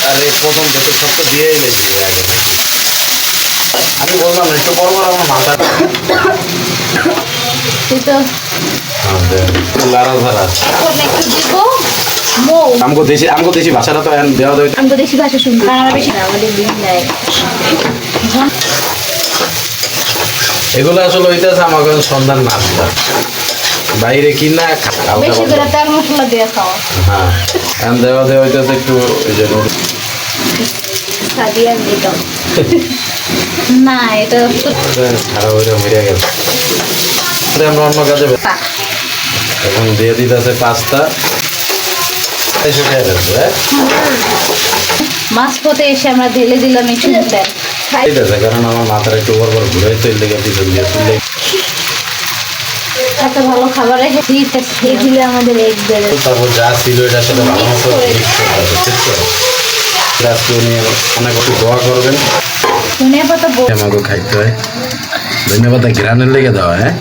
আর এই প্রথম দেখে সব তো দিয়েই বেশি আগে আমি বললাম না একটু বড় বড় আমার মাথা লারা ধারা আমগো দেশি ভাষাটা তো দেওয়া দেয় আমগো দেশি ভাষা শুনতে কারণ বেশি না আমাদের দিন নাই এগুলো আসলে হইতেছে আমাকে সন্ধান নাস্তা বাইরে কিনা বেশি করে তেল মশলা দিয়ে খাওয়া হ্যাঁ এখন দেওয়া দেওয়া হইতেছে একটু এই যে সাদিয়া দিতাম না এটা খারাপ হইলে মেরে গেছে আমরা অন্য কাজে এখন দিয়ে দিতেছে পাস্তা মাছ পথে এসে আমরা ঢেলে দিলাম একটু তেল কারণ আমার মাথার একটু বড় বড় ঘুরে তো লেগে পিছন দিয়ে তুললে এত ভালো খাবার রেখে খেয়ে দিলে আমাদের এক বেড়ে তারপর যা ছিল এটার সাথে ভালো মতো আজকে উনি অনেক একটু দোয়া করবেন ধনিয়া পাতা আমাকে খাইতে হয় ধনিয়া পাতা ঘ্রাণের লেগে দেওয়া হ্যাঁ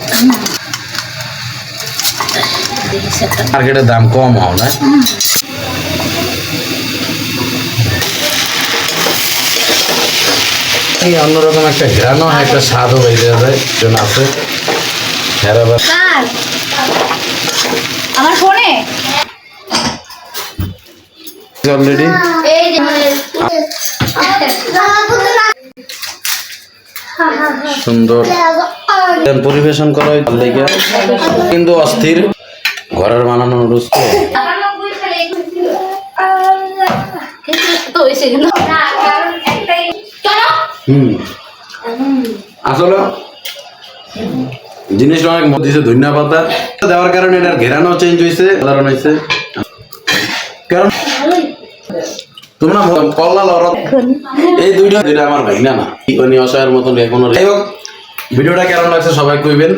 মার্কেটের দাম কম হও না এই অন্যরকম একটা ঘ্রাণও হয় একটা স্বাদও বেরিয়ে যায় জন্য আছে আমার ফোনে অলরেডি সুন্দর পরিবেশন করা হয় লেগে কিন্তু অস্থির ঘরের বানানো নুডলস তো আসলে জিনিসটা অনেক মত দিয়েছে ধনিয়া পাতা দেওয়ার কারণে এটার ঘেরানো চেঞ্জ হয়েছে সাধারণ হয়েছে কারণ তোমরা কল্লা লড়ত এই দুইটা আমার ভাই না কি অসহায়ের মতন কোনো যাই হোক ভিডিওটা কেমন লাগছে সবাই কইবেন।